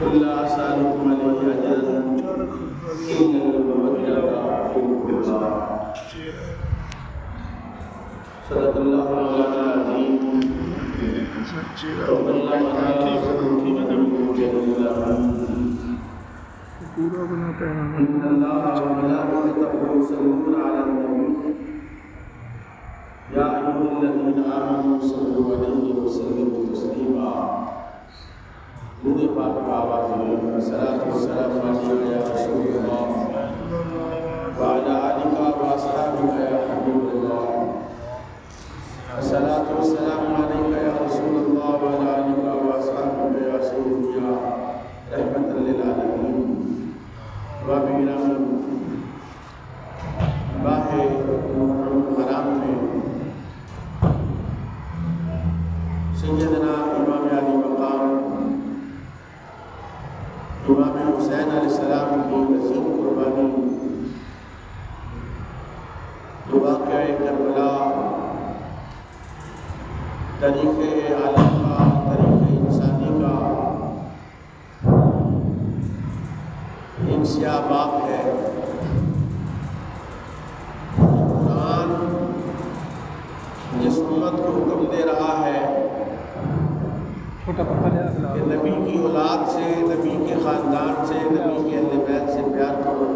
قل لا أسألكم عليه أجرا إن المودة في القربى. صدق الله مولانا العظيم وبلغنا إن الله وملائكته يصلون على النبي يا أيها الذين آمنوا صلوا عليه وسلموا تسليما. مجھے پاک کا آواز ہے الصلاۃ والسلام علیک یا رسول اللہ وعلی آلک و اصحابک یا حبیب اللہ. الصلاۃ والسلام علیک یا رسول اللہ وعلی آلک و اصحابک یا سیدی یا رحمۃ للعالمین. وبرم باہ محرم الحرام میں سیدنا امام علی مقام امام حسین علیہ السلام کی عظیم قربانی جو واقعہ کربلا تاریخ عالم کا، تاریخ انسانی کا ایک سیاہ باب ہے. قرآن جس امت کو حکم دے رہا ہے کہ نبی کی اولاد سے، نبی کے خاندان سے، نبی کے اہل بیت سے پیار کرو،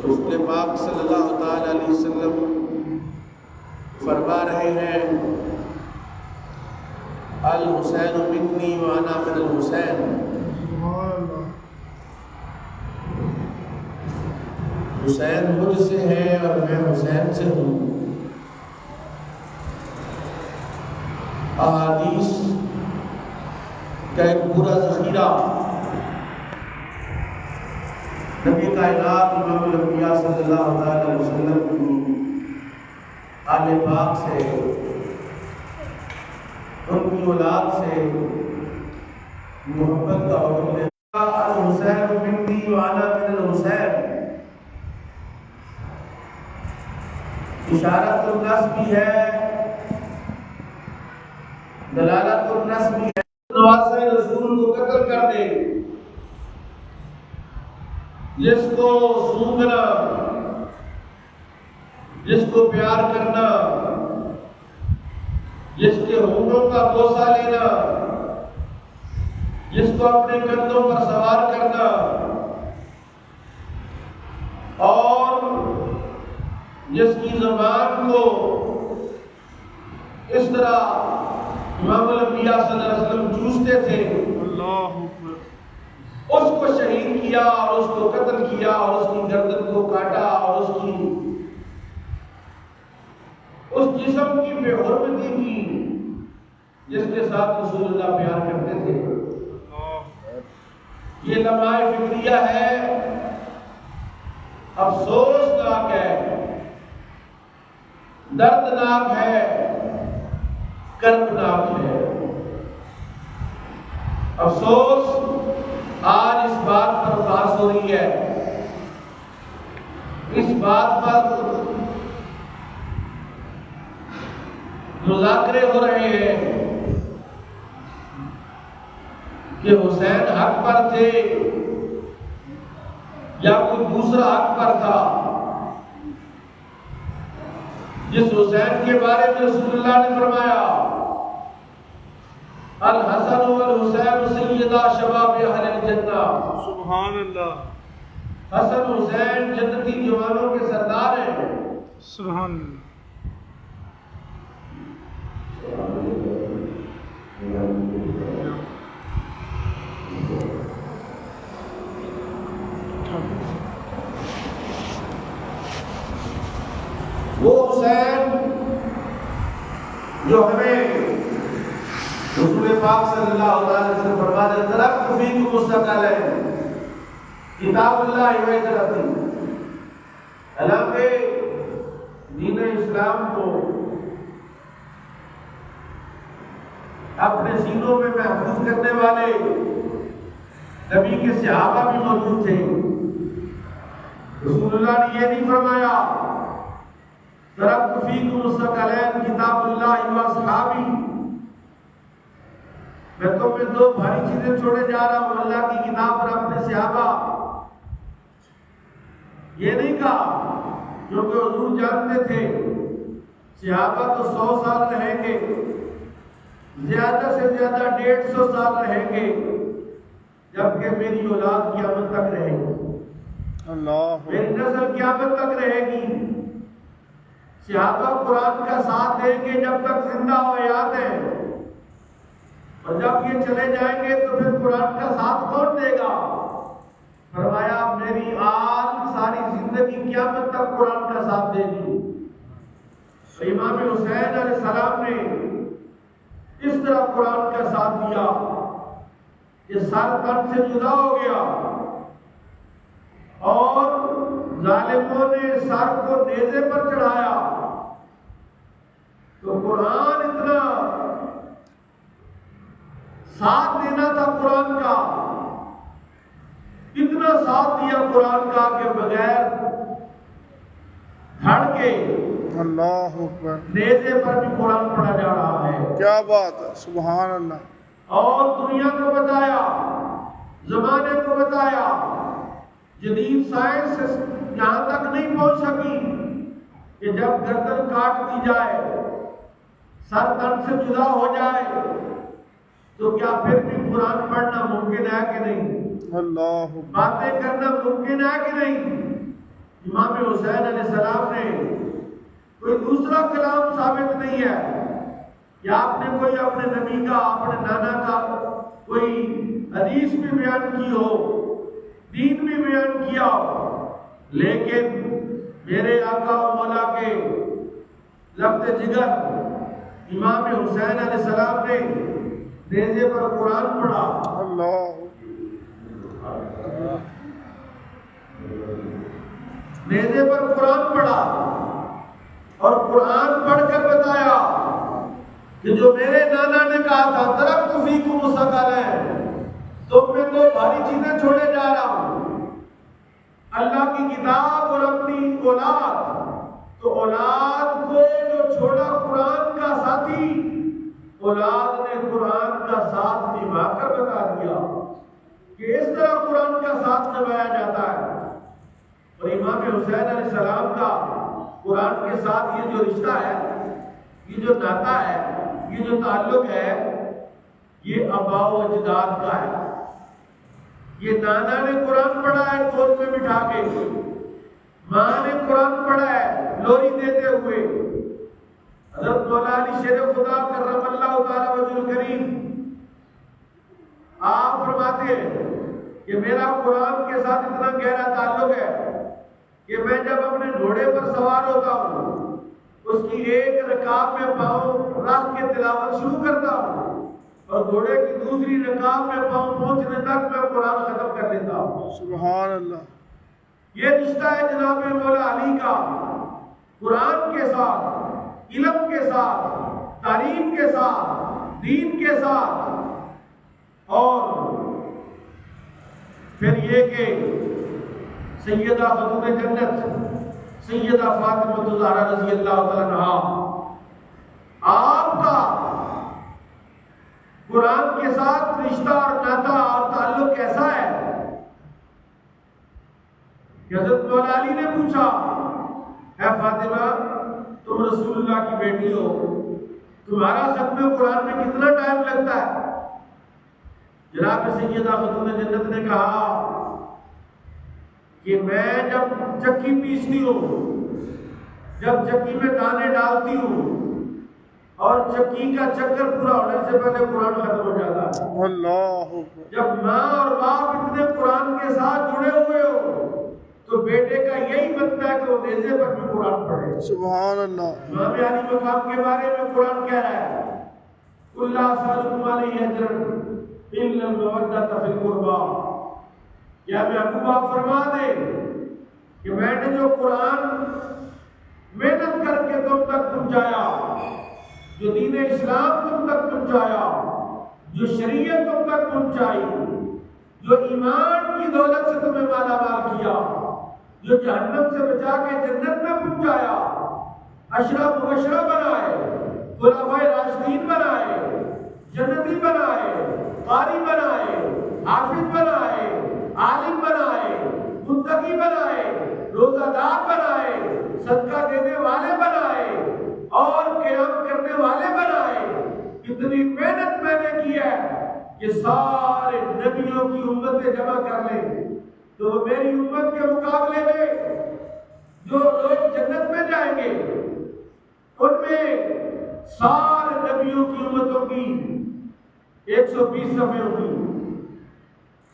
رسول پاک صلی اللہ تعالی علیہ وسلم فرما رہے ہیں الحسین منی وانا من الحسین. حسین مجھ سے ہے اور میں حسین سے ہوں. احادیث کا ایک پورا ذخیرہ نبی کائنات امام الانبیاء صلی اللہ علیہ وسلم کی آل پاک سے، ان کی اولاد سے محبت کا حکم دے. الحسین منی وانا من الحسین اشارت النصب بھی ہے، دلالت النصب بھی ہے. نواسۂ رسول کو قتل کر دے، جس کو سونگنا، جس کو پیار کرنا، جس کے ہونٹوں کا بوسہ لینا، جس کو اپنے کندھوں پر سوار کرنا، اور جس کی زبان کو اس طرح امام الانبیاء صلی اللہ علیہ وسلم چوستے تھے، اس کو شہید کیا اور اس کو قتل کیا اور اس کی گردن کو کاٹا اور اس جسم کی بے حرمتی کی جس کے ساتھ رسول اللہ پیار کرتے تھے. یہ لمحہ فکریہ ہے، افسوسناک ہے، دردناک ہے، کربناک ہے. افسوس آج اس بات پر بحث ہو رہی ہے، اس بات پر مذاکرے ہو رہے ہیں کہ حسین حق پر تھے یا کوئی دوسرا حق پر تھا. جس حسین کے بارے میں رسول اللہ نے فرمایا الحسن والحسین سیدا شباب اہل الجنہ. سبحان اللہ. حسن حسین جنتی جوانوں کے سردار ہیں. سبحان وہ حسین جو ہمیں رسول پاک صلی اللہ علیہ وسلم فرماتے ہیں ترکت فیکم مستقلین کتاب اللہ و ہجرتی. حالانکہ دین اسلام کو اپنے سینوں میں محفوظ کرنے والے نبی کے صحابہ بھی موجود تھے. رسول اللہ نے یہ نہیں فرمایا ترکت فیکم الثقلین کتاب اللہ و اصحابی. میں تم میں دو بھاری چیزیں چھوڑے جا رہا ہوں، اللہ کی کتاب اور اپنے صحابہ۔ یہ نہیں کہا کیونکہ حضور جانتے تھے صحابہ تو 100 سال رہیں گے، زیادہ سے زیادہ 150 سال رہیں گے، جبکہ میری اولاد قیامت تک رہے گی، میری نسل قیامت تک رہے گی۔ صحابہ قرآن کا ساتھ دیں گے جب تک زندہ و حیات ہیں، اور جب یہ چلے جائیں گے تو پھر قرآن کا ساتھ کون دے گا؟ فرمایا میری آل ساری زندگی قیامت تک قرآن کا ساتھ دے گی۔ امام حسین علیہ السلام نے اس طرح قرآن کا ساتھ دیا کہ سر تن سے جدا ہو گیا، اور ظالموں نے سر کو نیزے پر چڑھایا، تو قرآن اتنا ساتھ دینا تھا قرآن کا، اتنا ساتھ دیا قرآن کا کہ بغیر دھڑ کے اللہ اکبر، نیزے پر بھی قرآن پڑھا جا رہا ہے۔ کیا بات ہے، سبحان اللہ۔ اور دنیا کو بتایا، زمانے کو بتایا، جدید سائنس یہاں تک نہیں پہنچ سکی کہ جب گردن کاٹ دی جائے، سر تن سے جدا ہو جائے، تو کیا پھر بھی قرآن پڑھنا ممکن ہے کہ نہیں؟ اللہ باتیں کرنا ممکن ہے کہ نہیں؟ امام حسین علیہ السلام نے کوئی دوسرا کلام ثابت نہیں ہے کہ آپ نے کوئی اپنے نبی کا، اپنے نانا کا کوئی حدیث بھی بیان کی ہو، دین بھی بیان کیا ہو، لیکن میرے آقا و مولا کے لفظ جگر امام حسین علیہ السلام نے نیزے پر قرآن پڑھا۔ اللہ نیزے پر قرآن پڑھا، اور قرآن پڑھ کر بتایا کہ جو میرے نانا نے کہا تھا ترکت فیکم ثقلین، تم میں تو بھاری چیزیں چھوڑے جا رہا ہوں، اللہ کی کتاب اور اپنی اولاد، تو اولاد کو جو چھوڑا قرآن کا ساتھی، اولاد نے قرآن کا ساتھ نبھا کر بتا دیا کہ اس طرح قرآن کا ساتھ نبھایا جاتا ہے۔ اور امام حسین علیہ السلام کا قرآن کے ساتھ یہ جو رشتہ ہے، یہ جو ناتا ہے، یہ جو تعلق ہے، یہ آباء و اجداد کا ہے۔ یہ نانا نے قرآن پڑھا ہے گود میں بٹھا کے، ماں نے قرآن پڑھا ہے لوری دیتے ہوئے۔ حضرت مولا علی شیر خدا کرم اللہ تعالی وجہ الکریم آپ فرماتے ہیں کہ میرا قرآن کے ساتھ اتنا گہرا تعلق ہے کہ میں جب اپنے گھوڑے پر سوار ہوتا ہوں، اس کی ایک رکاب میں پاؤں رکھ کے تلاوت شروع کرتا ہوں، اور گھوڑے کی دوسری رکاب میں پاؤں پہنچنے تک میں قرآن ختم کر لیتا ہوں۔ سبحان اللہ۔ یہ رشتہ ہے جناب مولا علی کا قرآن کے ساتھ، علم کے ساتھ، تعلیم کے ساتھ، دین کے ساتھ۔ اور پھر یہ کہ سیدہ خاتون جنت سیدہ فاطمہ الزہرا رضی اللہ تعالیٰ عنہا، آپ کا قرآن کے ساتھ رشتہ اور ناتا اور تعلق کیسا ہے کہ حضرت مولا علی نے پوچھا، اے فاطمہ تم رسول اللہ کی بیٹی ہو، تمہارا ختم قرآن میں کتنا ٹائم لگتا ہے؟ جناب سیدہ خاتون جنت نے کہا کہ میں جب چکی پیستی ہوں، جب چکی میں دانے ڈالتی ہوں، اور چکی کا چکر پورا ہونے سے پہلے قرآن ختم ہو جاتا ہے۔ اللہ جب ماں اور باپ اتنے قرآن کے ساتھ جڑے ہوئے ہو تو بیٹے کا یہی بنتا ہے کہ وہ نیزے پر بھی قرآن پڑھے۔ سبحان اللہ۔ امام علی مقام کے بارے میں قرآن کہہ رہا ہے قُلْ لَا أَسْأَلُكُمْ عَلَيْهِ أَجْرًا إِلَّا الْمَوَدَّةَ فِي الْقُرْبَىٰ۔ یا محبوب آپ فرما دے کہ میں نے جو قرآن محنت کر کے تم تک پہنچایا، جو دین اسلام تم تک پہنچایا، جو شریعت تم تک پہنچائی، جو ایمان کی دولت سے تمہیں مالا مال کیا، جو جہنم سے بچا کے جنت میں پہنچایا، عشرہ مبشرہ بنائے، خلفائے راشدین بنائے، جنتی بنائے، قاری بنائے، حافظ بنائے، عالم بنائے، متقی بنائے، روزہ دار بنائے، صدقہ دینے والے بنائے اور قیام کرنے والے بنائے۔ کتنی محنت میں نے کی ہے کہ سارے نبیوں کی امتیں جمع کر لیں تو میری امت کے مقابلے میں جو لوگ جنت میں جائیں گے ان میں سارے نبیوں کی امتوں کی 120 صفحے ہوگی،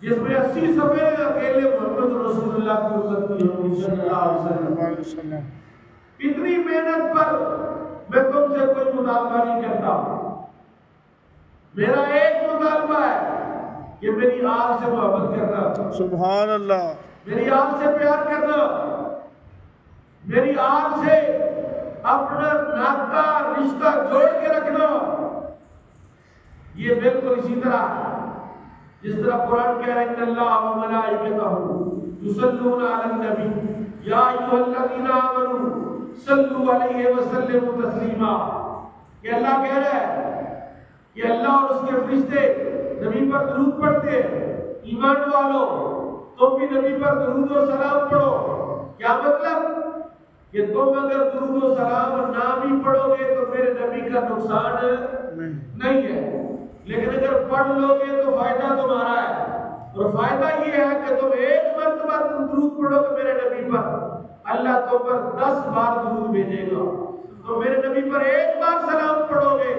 جس میں 80 صفحے اکیلے محمد رسول اللہ کی امت کی ہوگی صلی اللہ علیہ وسلم۔ اتنی محنت پر میں تم سے کوئی مطالبہ نہیں کرتا، میرا ایک مطالبہ ہے کہ میری آل سے محبت کرنا، سبحان اللہ، میری آل سے پیار کرنا، میری آل سے اپنا ناطہ رشتہ جوڑ کے رکھنا۔ یہ بالکل اسی طرح ہے جس طرح قرآن کہہ رہا ہے ان اللہ و ملائکتہ یصلون علی النبی یا ایھا الذین آمنوا صلوا علیہ وسلموا تسلیما، کہ اللہ کہہ رہا ہے کہ اللہ اور اس کے فرشتے نبی پر درود پڑھتے ہیں۔ ایمان والو تم بھی نبی پر درود و سلام پڑھو۔ کیا مطلب؟ کہ تم اگر درود و سلام نہ بھی پڑھو گے تو میرے نبی کا نقصان نہیں ہے، لیکن اگر پڑھ لو گے تو فائدہ تمہارا ہے، اور فائدہ یہ ہے کہ تم ایک مرتبہ درود پڑھو تو میرے نبی پر اللہ تم پر 10 بار درود بھیجے گا، تو میرے نبی پر ایک بار سلام پڑھو گے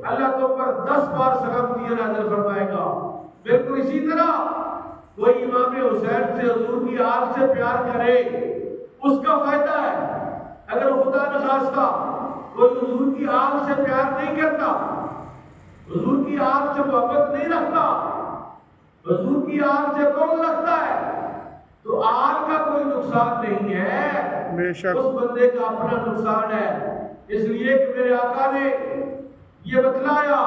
اللہ تم پر 10 بار سلامتی نازل فرمائے گا۔ بالکل اسی طرح کوئی امام حسین سے حضور کی آل سے پیار کرے اس کا فائدہ ہے۔ اگر خدا نخواستہ کوئی حضور کی آل سے پیار نہیں کرتا، حضور کی آل سے محبت نہیں رکھتا، حضور کی آل سے بغض رکھتا ہے تو آل کا کوئی نقصان نہیں ہے، بے شک اس بندے کا اپنا نقصان ہے۔ اس لیے کہ میرے آقا نے یہ بتلایا،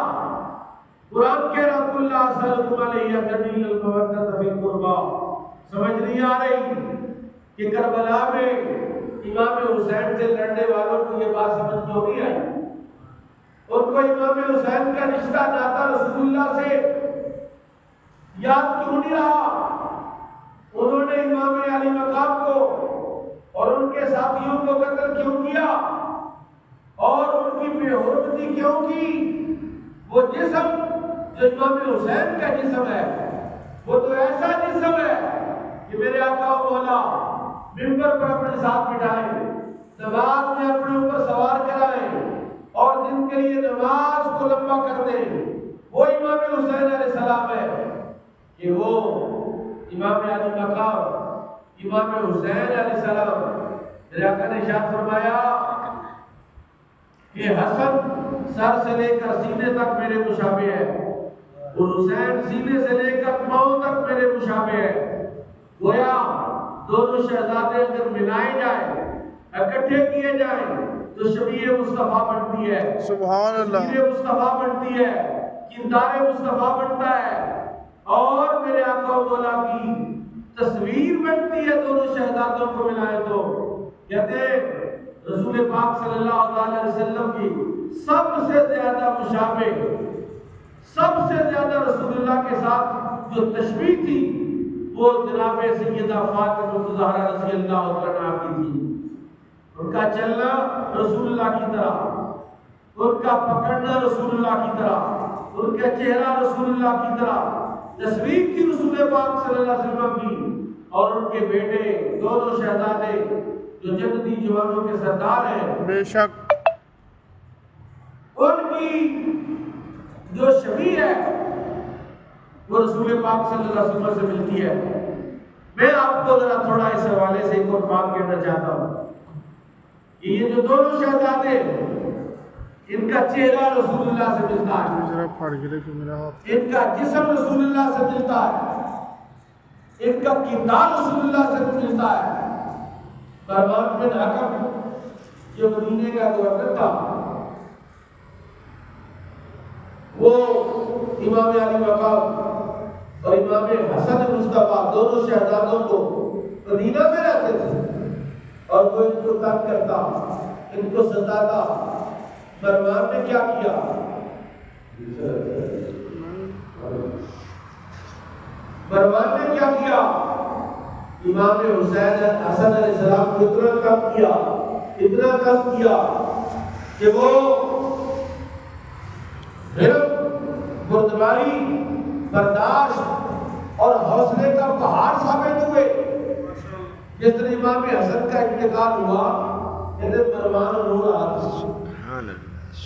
قرآن کہہ رہا قل لا اسألکم علیہ اجرا الا المودۃ فی القربى۔ سمجھ نہیں آ رہی کہ کربلا میں امام حسین سے لڑنے والوں کو یہ بات سمجھ کیوں نہیں آئی؟ ان کو امام حسین کا رشتہ ناتا رسول اللہ سے یاد کیوں نہیں رہا؟ انہوں نے امام علی مقام کو اور ان کے ساتھیوں کو قتل کیوں کیا اور ان کی بے حرمتی کیوں کی؟ وہ جسم جو امام حسین کا جسم ہے وہ تو ایسا جسم ہے کہ میرے آقا و مولا ممبر پر اپنے ساتھ بٹھائیں، نماز میں اپنے اوپر سوار کرائیں اور جن کے لیے نماز کو لمبا کر دیں وہ امام حسین علیہ السلام ہے، کہ وہ امام علی مقام امام حسین علیہ السلام۔ میرے آقا نے ارشاد فرمایا کہ حسن سر سے لے کر سینے تک میرے مشابہ ہے اور حسین سینے سے لے کر پاؤں تک میرے مشابہ ہے۔ گویا دونوں شہزادے اگر ملائے جائیں، اکٹھے کیے جائیں تو شبیہ مصطفیٰ بنتی ہے، سبحان اللہ، شبیہ مصطفیٰ بنتی ہے، کردار مصطفیٰ بنتا ہے، اور میرے آقا و مولا کی تصویر بنتی ہے دونوں شہزادوں کو ملائے تو۔ کہتے ہیں رسول پاک صلی اللہ علیہ وسلم کی سب سے زیادہ مشابہ، سب سے زیادہ رسول اللہ کے ساتھ جو تشبیہ تھی وہ جناب سیدہ فاطمہ الزہرا رضی اللہ عنہا کی تھی۔ ان کا چلنا رسول اللہ کی طرح، ان کا پکڑنا رسول اللہ کی طرح، ان کا چہرہ رسول اللہ کی طرح، تصویر تھی رسول پاک صلی اللہ علیہ وسلم کی، اور ان کے بیٹے دونوں شہزادے جو جنتی جوانوں کے سردار ہیں، بے شک ان کی جو شبیہ ہے وہ رسول پاک صلی اللہ علیہ وسلم سے ملتی ہے۔ میں آپ کو ذرا تھوڑا اس حوالے سے ایک اور بات کہنا چاہتا ہوں کہ یہ جو دونوں شہزادے ان کا چہرہ رسول اللہ سے ملتا ہے، ذرا پھاڑ کے دیکھو میرا ہاتھ، ان کا جسم رسول اللہ سے ملتا ہے، ان کا کردار رسول اللہ سے ملتا ہے۔ مروان بن حکم جو مدینے کا گورنر تھا، وہ امام علی مقام اور امام حسن مصطفیٰ دونوں شہزادوں کو مدینہ میں رہتے تھے، اور وہ ان کو تنگ کرتا، ان کو ستاتا۔ مروان نے کیا کیا؟ امام حسین حسن علیہ السلام کو اتنا کم کیا کہ وہ علم، بردباری، برداشت اور حوصلے کا پہاڑ ثابت ہوئے۔ جس طرح امام حسن کا انتقال ہوا، حضرت مروان نور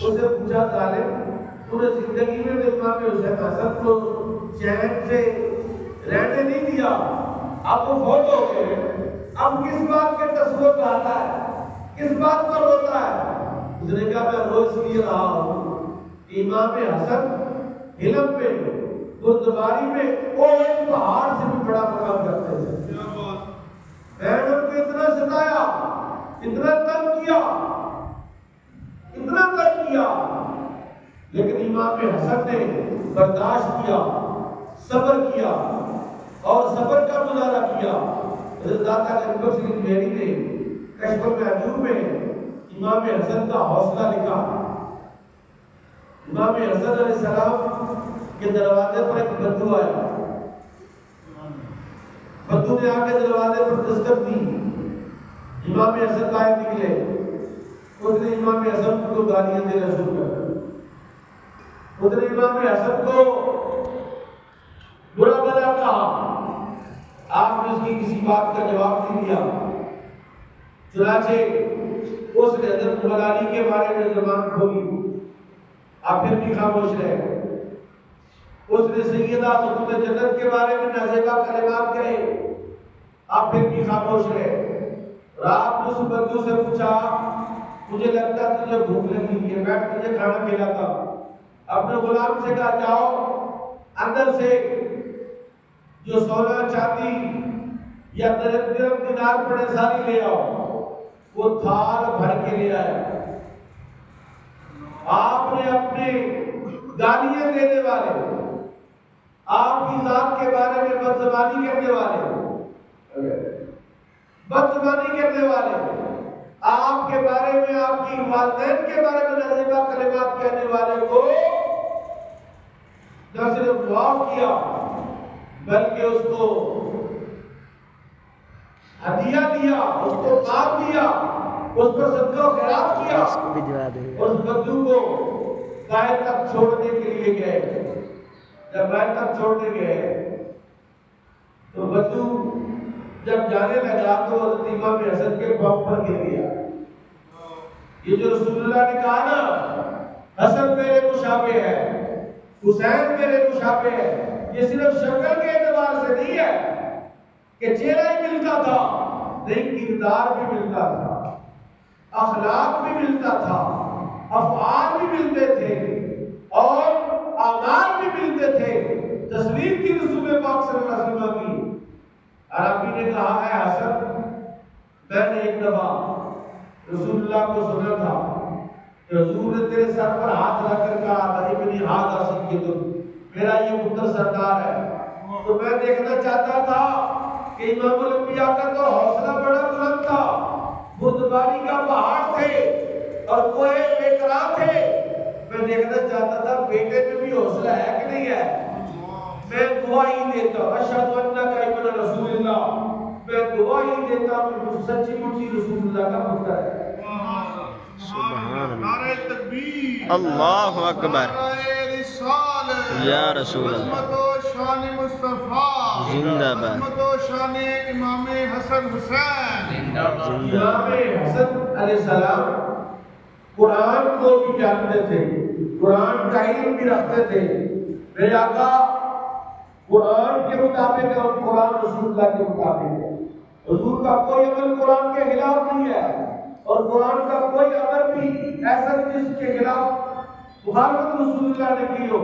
اسے پوچھا ظالم انہیں زندگی میں امام حسین حسن کو چین سے رہنے نہیں دیا، اب وہ فوت ہو گئے، اب کس بات کے تصور میں آتا ہے، کس بات پر ہوتا ہے؟ اس نے کہا میں روز لیے رہا ہوں کہ امام حسن علم میں، بردباری میں اور پہاڑ سے بھی بڑا مقام کرتے ہیں۔ میں نے ان کو اتنا ستایا، اتنا تنگ کیا، لیکن امام حسن نے برداشت کیا، صبر کیا اور صبر کا مظاہرہ کیا۔ حضرت داتا گنج بخش میری نے کشف المحجوب میں امام حسن کا حوصلہ لکھا۔ امام حسن علیہ السلام کے دروازے پر ایک بدو آیا، بدو نے آ کے دروازے پر دستک دی، امام حسن باہر نکلے، اس نے امام حسن کو گالیاں دینا شروع کر دی، اس نے امام حسن کو برا بھلا کہا، آپ نے اس کی کسی بات کا جواب نہیں دیا، چنانچہ اس نے حضرت ملالی کے بارے میں زبان کھولی، آپ پھر بھی خاموش رہے۔ اس نے سیدہ خاتون جنت کے بارے میں نازیبہ کلمات کہے، آپ پھر بھی خاموش رہے۔ رات اس بدو سے پوچھا مجھے لگتا تجھے بھوک لگی ہے، بیٹھ تجھے کھانا کھلاتا۔ اپنے غلام سے کہا جاؤ اندر سے جو سونا چاندی یا درہم دینار پڑے ساری لے آؤ۔ وہ تھال بھر کے لے آیا۔ آپ نے اپنے گالیاں دینے والے، آپ کی ذات کے بارے میں بدزبانی کرنے والے، آپ کے بارے میں، آپ کی والدین کے بارے میں نازیبہ کلمات کہنے والے کو نہ صرف معاف کیا بلکہ اس کو ہدیہ دیا، اس کو مال دیا، اس پر صدقہ و خیرات کیا۔ اس بدو کو گائے تک چھوڑنے کے لیے گئے۔ جب گائے تک چھوڑنے گئے تو بدو جب جانے لگا تو حضرت امام حسن کے پاؤں پر گر گیا۔ یہ جو رسول اللہ نے کہا نا حسن میرے مشابہ ہے، حسین میرے مشابہ ہے، یہ صرف شکل کے اعتبار سے نہیں ہے کہ چہرہ ہی ملتا تھا، نہیں کردار بھی ملتا تھا، اخلاق بھی ملتا تھا، افعال بھی ملتے تھے اور اعمال بھی ملتے تھے۔ تصویر کی رسول پاک صلی اللہ علیہ وسلم کی عربی نے کہا ہے حسن میں نے ایک دفعہ رسول اللہ کو سنا تھا کہ حضور نے تیرے سر پر ہاتھ رکھ کر کہا ابنی ہاتھ سیدتن، میرا یہ پتر سردار ہے۔ تو میں دیکھنا چاہتا تھا کہ امام الانبیاء کا تو حوصلہ بڑا بلند تھا، بردباری کا پہاڑ تھے اور کوہ بے قرار تھے۔ میں دیکھنا چاہتا تھا بیٹے میں بھی حوصلہ ہے کہ نہیں ہے۔ میں گواہی دیتا ہوں اشہد انک ابن رسول اللہ، میں گواہی دیتا ہوں کہ سچی مچی رسول اللہ کا پتر ہے۔ سبحان اللہ، نعرہ تکبیر، اللہ اکبر، نعرہ رسالت، یا رسول اللہ، عظمت و شان مصطفیٰ، زندہ باد، عظمت و شان امام حسن حسین، زندہ امام حسن علیہ السلام قرآن کو بھی جانتے تھے، قرآن کا علم بھی رکھتے تھے۔ میرے آقا قرآن کے مطابق اور قرآن رسول اللہ کے مطابق ہے۔ حضور کا کوئی عمل قرآن کے خلاف نہیں ہے اور قرآن کا کوئی عمل بھی ایسا جس کے خلاف مخالفت رسول اللہ نے کی ہو۔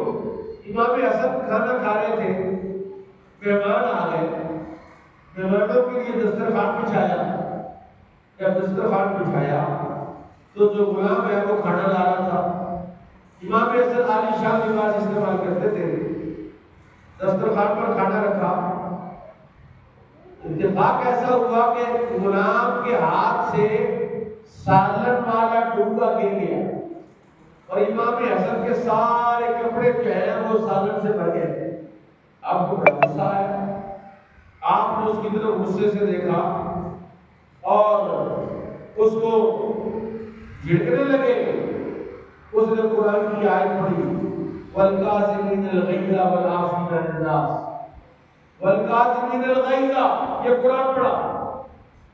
امام حسن کھانا کھا رہے تھے، مہمان آ گئے، مہمانوں کے لیے دسترخوان بچھایا۔ جب دسترخوان بچھایا تو جو غلام ہے وہ کھانا لا رہا تھا۔ امام حسن عالی شان لباس استعمال کرتے تھے، دسترخوان پر کھانا رکھا۔ اتفاق ایسا ہوا کہ غلام کے ہاتھ سے سالن والا ڈبہ گر گیا اور امام حسن کے سارے کپڑے جو ہیں وہ سالن سے بھر گئے۔ آپ کو بڑا غصہ آیا، آپ آپ نے اس کی طرف غصے سے دیکھا اور اس کو جھڑکنے لگے، اس نے قرآن کی آیت پڑھی والکاظمین الغیظ والعافین عن الناس، والکاظمین الغیظ، یہ قرآن پڑھا،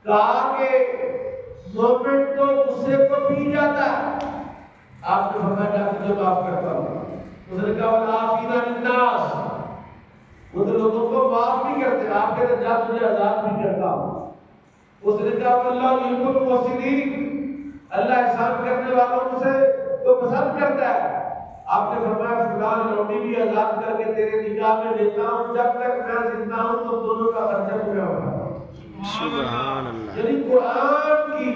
کہا کہ مومن تو غصے کو پی جاتا ہے، آپ نے فرمایا کہ تجھے معاف کرتا ہوں، اس نے کہا والعافین عن الناس، وہ تو لوگوں کو معاف بھی کرتے ہیں، آپ کہتے ہیں جا تجھے آزاد بھی کرتا ہوں، اس نے کہا اللہ یحب المحسنین، اللہ احسان کرنے والوں سے تو پسند کرتا ہے، آپ نے فرمایا فلان لوٹی بھی آزاد کر کے تیرے نکاح میں دیتا ہوں، جب تک میں زندہ ہوں تو دونوں کا خرچہ پورا ہوگا۔ سبحان اللہ۔ یعنی قرآن کی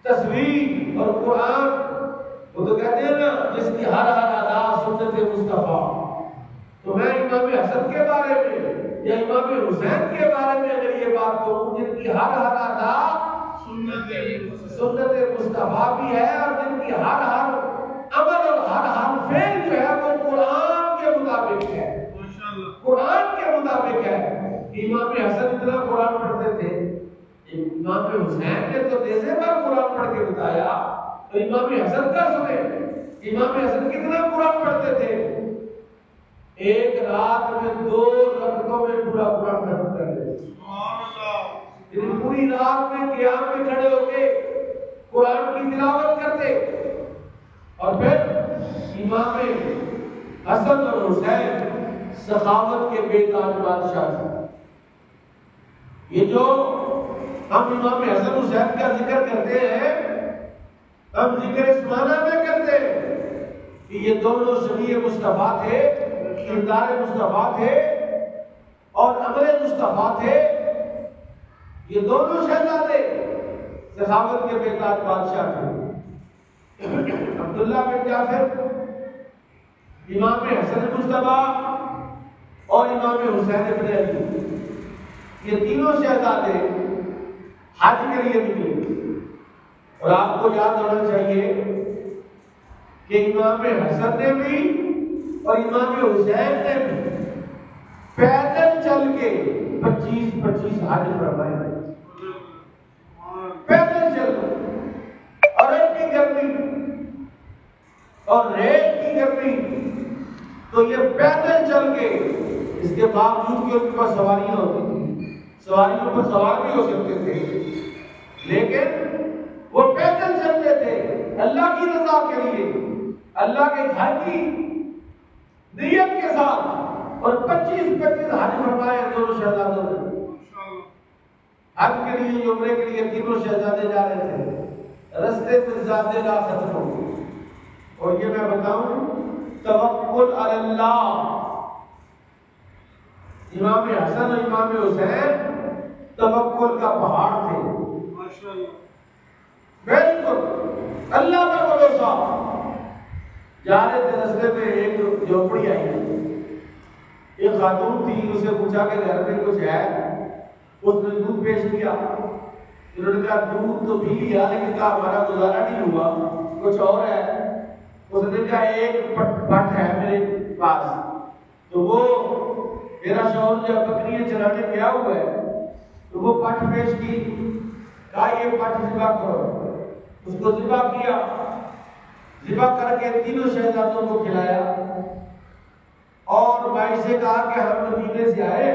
تصویر اور قرآن، وہ تو کہتے ہیں نا جس کی ہر ادا سنت مصطفیٰ، تو میں امام حسن کے بارے میں یا امام حسین کے بارے میں اگر یہ بات کہوں جن کی ہر ادا سنت مصطفیٰ بھی ہے اور جن کی ہر عمل اور ہر فعل جو ہے وہ قرآن کے مطابق ہے، قرآن کے مطابق ہے۔ امام حسن اتنا قرآن پڑھتے تھے، امام حسین نے تو دیسے بار قرآن پڑھ کے بتایا، تو امام حسن کا سنیں، امام حسن کتنا قرآن پڑھتے تھے، ایک رات میں 2 رکعتوں میں پورا قرآن ختم کر دیتے، یعنی پوری رات میں قیام میں کھڑے ہو کے قرآن کی تلاوت کرتے۔ اور پھر امام حسن اور حسین سخاوت کے بے تاج بادشاہ تھے۔ یہ جو ہم امام حسن حسین کا ذکر کرتے ہیں، ہم ذکر اس معنی میں کرتے ہیں کہ یہ دونوں شبیہ مصطفیٰ تھے، کردار مصطفیٰ تھے اور عمل مصطفیٰ تھے، یہ دونوں شہزادے سخاوت کے بے تاج بادشاہ تھے۔ عبداللہ بن جعفر، امام حسن مصطفیٰ اور امام حسین ابن علی، یہ تینوں شہزادے حج کے لیے نکلے، اور آپ کو یاد ہونا چاہیے کہ امام حسن نے بھی اور امام حسین نے بھی پیدل چل کے 25 حج فرمائے، پیدل چل اور ایک کی گرمی اور ریت کی گرمی، تو یہ پیدل چل کے، اس کے باوجود کہ ان کے پاس سواریاں ہوتی تھیں، سواریوں پر سوار بھی ہو سکتے تھے، لیکن وہ پیدل چلتے تھے اللہ کی رضا کے لیے، اللہ کے گھر کی نیت کے ساتھ، اور 25 حج فرمائے دونوں شہزادوں نے۔ حج کے لیے عمرے کے لیے تینوں شہزادے جا رہے تھے، رستے میں زیادہ لا ختم ہو گئے، اور یہ میں بتاؤں توکل علی اللہ، امام حسن اور امام حسین توکل کا پہاڑ تھے، بالکل اللہ کا بھروسہ۔ جا رہے تھے، رستے میں ایک جھوپڑی آئی، ایک خاتون تھی، اسے پوچھا کہ گھر میں کچھ ہے، اس نے دودھ پیش کیا، انہوں نے کہا دودھ تو پی لیا لیکن کہا ہمارا گزارا نہیں ہوا، کچھ اور ہے، اس نے کہا ایک پٹ ہے میرے پاس، تو وہ میرا شوہر جب بکریاں چرانے گیا ہوا ہے تو وہ پٹ پیش کی، کہا یہ پٹ ذبح کرو، اس کو ذبح کیا، ذبح کر کے تینوں شہزادوں کو کھلایا، اور بھائی سے کہا کہ ہم مدینے سے آئے،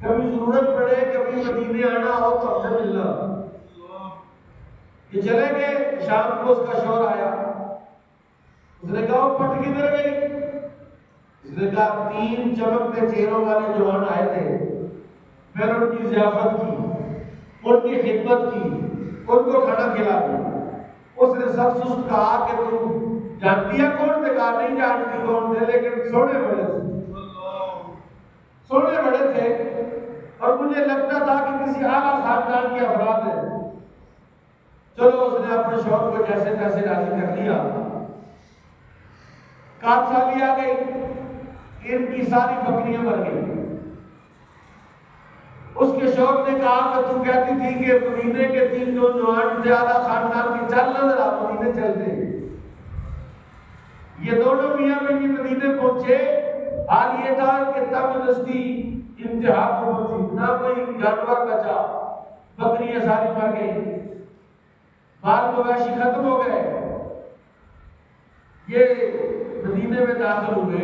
کبھی ضرورت پڑے، کبھی مدینے آنا ہو تو ہم سے ملنا۔ یہ چلے گئے، شام کو اس کا شوہر آیا، اس نے کہا وہ پٹ کدھر گئی؟ اس نے کہا 3 چمکتے چہروں والے جوان آئے تھے، میں نے ان کی ضیافت کی، ان کی خدمت کی، ان کو کھانا کھلا دیا۔ اس نے سب سست کہا کہ تم جانتی ہے کون تھے؟ کہا نہیں جانتی کون تھے، لیکن سونے بڑے تھے، سونے بڑے تھے، اور مجھے لگتا تھا کہ کسی اعلیٰ خاندان کے افراد ہیں۔ چلو اس نے اپنے شوہر کو جیسے تیسے راضی کر لیا، کام سالی آ گئی، ان کی ساری بکریاں مر گئی۔ اس کے شوہر نے کہا کہ تم کہتی تھی کہ مدینے کے 3 نوجوان زیادہ خاندان کی چل نظر آپ مدینے چلتے، یہ دونوں میاں بیوی مدینے پہنچے، حال یہ تھا کہ تب دستی انتہا کو پہنچی، نہ کوئی جانور بچا، بکریاں ساری مر گئی، مال مویشی ختم ہو گئے۔ یہ مدینے میں داخل ہوئے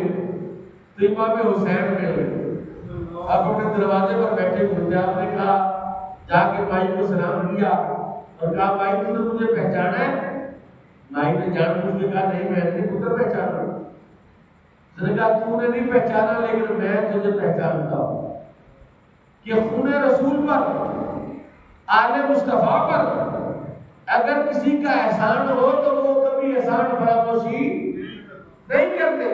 تو امام حسین ملے، آپ اپنے دروازے پر بیٹھے ہوئے تھے، آپ نے کہا جا کے بھائی کو سلام کیا اور کہا بھائی تو نے مجھے پہچانا ہے؟ بھائی نے جان بوجھ کے کہا نہیں میں نے پتر پہچانا۔ اس نے کہا تو نے نہیں پہچانا لیکن میں تجھے پہچانتا ہوں کہ خون رسول پر، آل مصطفیٰ پر اگر کسی کا احسان ہو تو وہ کبھی احسان فراموشی نہیں کرتے۔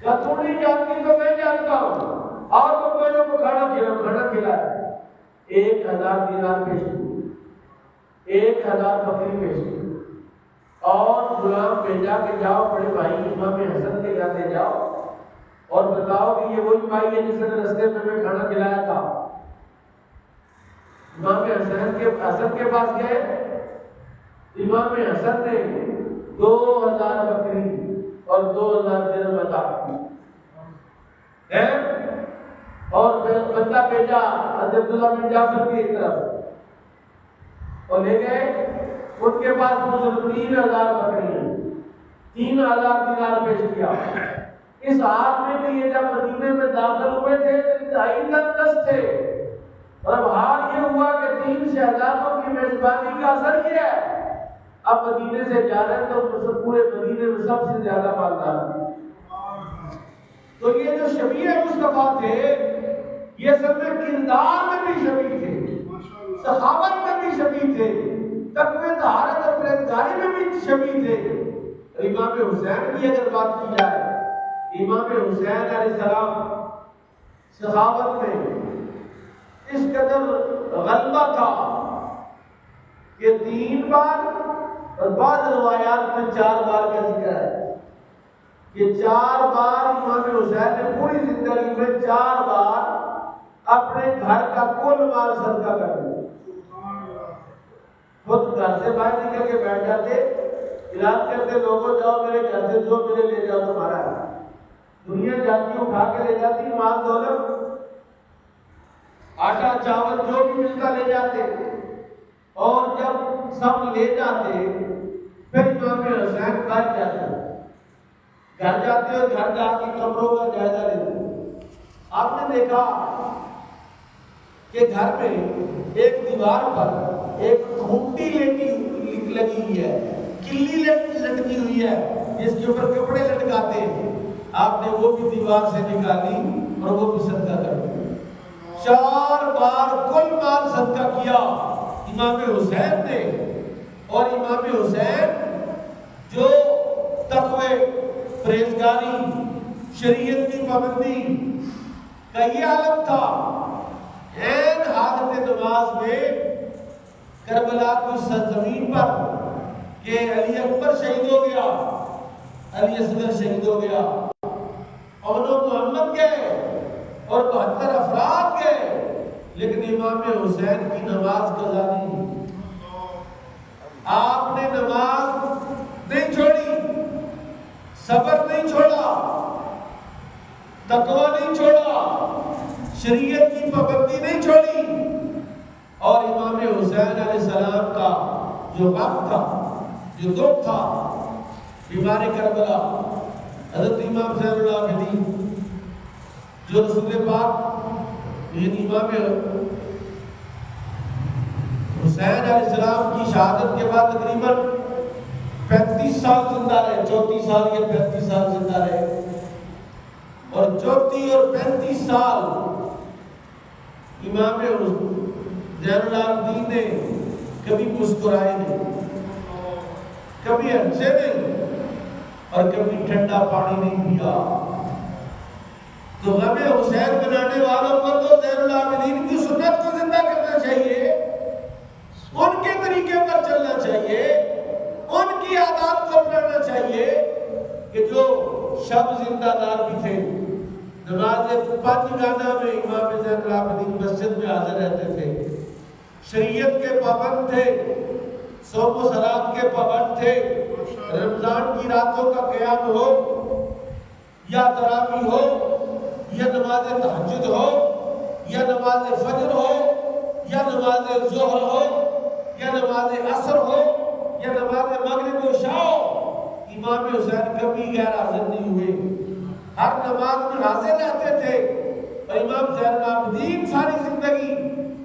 یا تو نہیں جانتی تو میں جانتا ہوں، اور تم دونوں کو کھانا کھلایا، 1000 دینار پیش کی، 1000 بکری پیش کی، اور غلام بھیجا کہ جاؤ بڑے بھائی امام حسن کے جاتے جاؤ اور بتاؤ کہ یہ وہی بھائی ہے جس نے رستے میں کھانا کھلایا تھا۔ امام حسن کے پاس گئے، امام حسن نے 2000 بکری اور 2000 درہم عطا کی، اور بندہ بھیجا حضرت عبداللہ بن جعفر کی طرف اور لے گئے، ان کے پاس مجھے 3000 بکری، 3000 دینار پیش کیا۔ اس ہاتھ میں کہ یہ جب مدینے میں داخل ہوئے تھے تو انتہائی تندرست تھے، اور اب حال یہ ہوا کہ 3 شہزادوں کی میزبانی کا اثر یہ ہے اب مدینے سے جا رہے ہیں تو پورے مدینے میں سب سے زیادہ مالدار ہیں۔ تو یہ جو شبیہ مصطفیٰ تھے یہ سب میں کردار میں بھی شبیہ تھے، سخاوت میں بھی شبیہ تھے، تقوی طہارت اور پرہیزگاری میں بھی شبیہ تھے۔ امام حسین کی اگر بات کی جائے، امام حسین علیہ السلام سخاوت میں اس قدر غلبہ تھا کہ 3 بار اور بعض روایات میں 4 بار کا ذکر ہے کہ 4 بار امام حسین نے پوری زندگی میں 4 بار اپنے گھر کا کل مال صدقہ کر دیا۔ خود گھر سے باہر نکل کے بیٹھ جاتے، اعلان کرتے لوگوں جاؤ میرے گھر سے جو ملے لے جاؤ تمہارا ہے۔ دنیا جاتی اٹھا کے لے جاتی، مال دولت آٹا چاول جو بھی ملتا لے جاتے، اور جب سب لے جاتے پھر امام حسین گھر جاتے اور گھر جا کے کمروں کا جائزہ لیتے۔ آپ نے دیکھا کہ گھر میں ایک دیوار پر ایک گھنٹی لگی ہوئی ہے، کلی لٹکی ہوئی ہے جس کے اوپر کپڑے لٹکاتے ہیں، آپ نے وہ بھی دیوار سے نکالی اور وہ بھی صدقہ کر دیا۔ 4 بار کل مال صدقہ کیا امام حسین نے، اور امام حسین جو تقوی، پرہیزگاری، شریعت کی پابندی کا یہ عالم تھا، عین حالت نماز میں کربلا کی سرزمین پر کہ علی اکبر شہید ہو گیا، علی اصغر شہید ہو گیا، اور محمد گئے اور 72 افراد گئے، لیکن امام حسین کی نماز قضا نہیں۔ آپ نے نماز نہیں چھوڑی، صبر نہیں چھوڑا، تقوی نہیں چھوڑا، شریعت کی پابندی نہیں چھوڑی، اور امام حسین علیہ السلام کا جو غم تھا، جو دکھ تھا، بیمار کربلا، حضرت امام زین العابدین جو رسول پاک یعنی امام حسین علیہ السلام کی شہادت کے بعد تقریباً 35 سال زندہ رہے، 34 سال یا 35 سال زندہ رہے، اور 34 اور 35 سال امام زین العابدین نے کبھی مسکرائے نہیں، کبھی ہنسے نہیں، اور کبھی ٹھنڈا پانی نہیں پیا۔ تو غم حسین بنانے والوں کو تو زین العابدین کی سنت کو زندہ کرنا چاہیے، ان کے طریقے پر چلنا چاہیے، ان کی عادات کو اپنانا چاہیے کہ جو شب زندہ دار بھی تھے، نماز 5 گانا میں امام زین العابدین مسجد میں حاضر رہتے تھے، شریعت کے پابند تھے، صوم و صلات کے پابند تھے، رمضان کی راتوں کا قیام ہو یا تراویح ہو یا نماز تہجد ہو یا نماز فجر ہو یا نماز ظہر ہو یا نماز عصر ہو یا نماز مغرب و عشاء ہو، امام حسین کبھی غیر حاضر نہیں ہوئے، ہر نماز میں حاضر رہتے تھے۔ اور امام زین العابدین ساری زندگی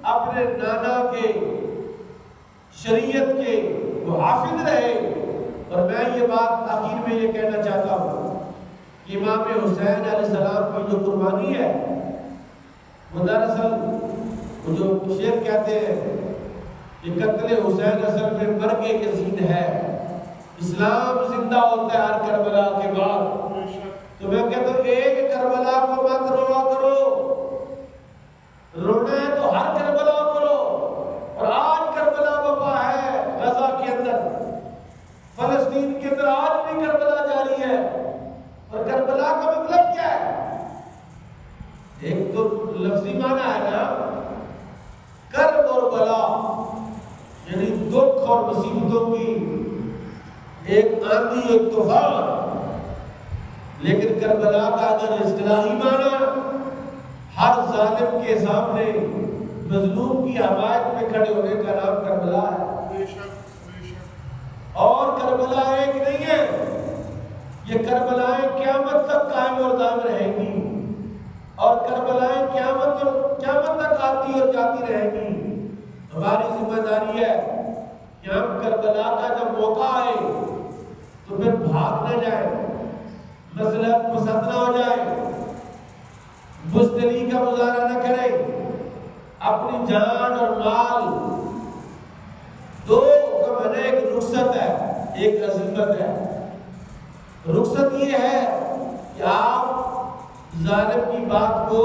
اپنے نانا کے شریعت کے وہ حافظ رہے۔ اور میں یہ بات آخر میں یہ کہنا چاہتا ہوں کہ امام حسین علیہ السلام کی جو قربانی ہے وہ دراصل وہ جو شعر کہتے ہیں کہ قتل حسین اصل میں مرگ یزید ہے، اسلام زندہ ہوتا ہے ہر کربلا کے بعد۔ تو میں کہتا ہوں ایک کربلا کو مت روا کرو، رونا ہے تو ہر کربلا کرو۔ اور آج کربلا بپا ہے غزہ کے اندر، فلسطین کے اندر آج بھی کربلا جاری ہے۔ اور کربلا کا مطلب کیا ہے؟ ایک تو لفظی معنی ہے نا کرب اور بلا، یعنی دکھ اور مصیبتوں کی ایک آندھی ایک طوفان۔ لیکن کربلا کا اگر اصطلاحی معنی ہر ظالم کے سامنے مظلوم کی حمایت میں کھڑے ہونے کا نام کربلا ہے۔ اور کربلا ایک نہیں ہے، یہ کربلائیں قیامت تک قائم اور دائم رہیں گی، اور کربلائیں قیامت تک آتی اور جاتی رہیں گی۔ ہماری ذمہ داری ہے کہ ہم کربلا کا جب موقع آئے تو پھر بھاگ نہ جائیں، مصلحت پسند نہ ہو جائے، بزدلی کا مظاہرہ نہ کریں، اپنی جان اور مال دو کا معنی ایک رخصت ہے، ایک عزیمت ہے۔ رخصت یہ ہے کہ آپ ظالم کی بات کو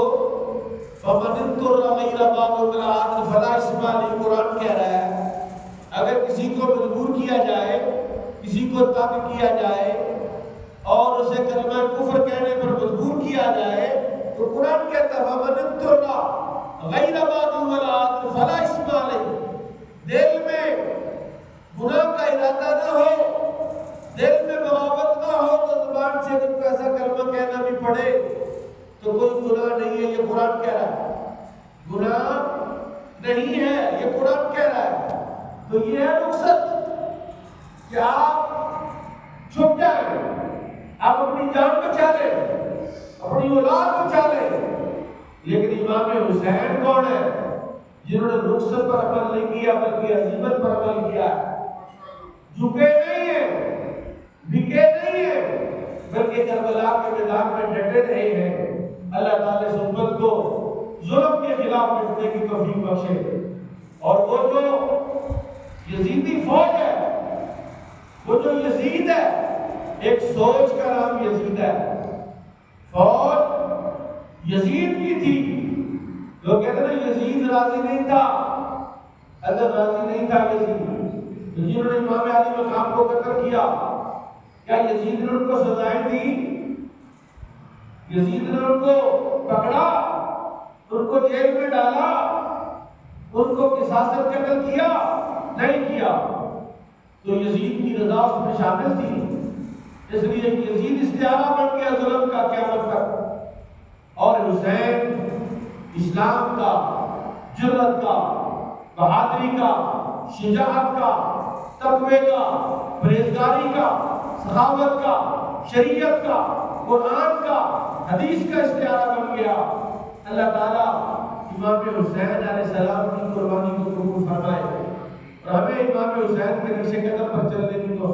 فَمَنِ اضْطُرَّ غَيْرَ بَاغٍ وَلَا عَادٍ فَلَا إِثْمَ عَلَيْهِ، قرآن کہہ رہا ہے اگر کسی کو مجبور کیا جائے، کسی کو تنگ کیا جائے اور اسے کلمہ کفر کہنے پر مجبور کیا جائے تو قرآن کہتا ہے فَمَنِ اضْطُرَّ غَيْرَ بَاغٍ وَلَا عَادٍ فَلَا إِثْمَ عَلَيْهِ، دل میں گناہ کا ارادہ نہ ہو، دل میں بغاوت نہ ہو تو زبان سے اگر کوئی ایسا کلمہ کہنا بھی پڑے تو کوئی گناہ نہیں ہے۔ یہ قرآن کہہ رہا ہے گناہ نہیں ہے، یہ قرآن کہہ رہا ہے۔ تو یہ ہے رخصت کہ آپ چھپ جائیں، آپ اپنی جان بچا لیں، اپنی اولاد بچا لیں۔ لیکن امام حسین کون ہے؟ جنہوں نے رخصت پر عمل نہیں کیا بلکہ عزیمت پر عمل کیا ہے، جھکے نہیں ہیں، بھکے نہیں ہیں، بلکہ کربلا کے میدان میں ڈٹے رہے ہیں۔ اللہ تعالیٰ اس امت کو ظلم کے خلاف ڈٹنے کی توفیق بخشے۔ اور وہ جو یزیدی فوج ہے، وہ جو یزید ہے، ایک سوچ کا نام یزید ہے، فوج یزید کی تھی۔ لوگ کہتے ہیں یزید راضی نہیں تھا، اگر راضی نہیں تھا یزید، جنہوں نے امام علی مقام کو قتل کیا، کیا یزید نے ان کو سزائیں دی؟ یزید نے ان کو پکڑا، ان کو جیل میں ڈالا، ان کو قصاصت قتل کیا؟ نہیں کیا۔ تو یزید کی رضا اس میں شامل تھی، اس لیے یزید استعارہ بن گیا ظلم کا قیامت تک۔ اور حسین اسلام کا، جرأت کا، بہادری کا، شجاعت کا، تقوی کا، پرہیزگاری کا، سخاوت کا، شریعت کا، قرآن کا، حدیث کا استعارہ بن گیا۔ اللہ تعالیٰ امام حسین علیہ السلام کی قربانی کو قبول فرمائے اور ہمیں امام حسین کے نقش قدم پر چلنے کی توفیق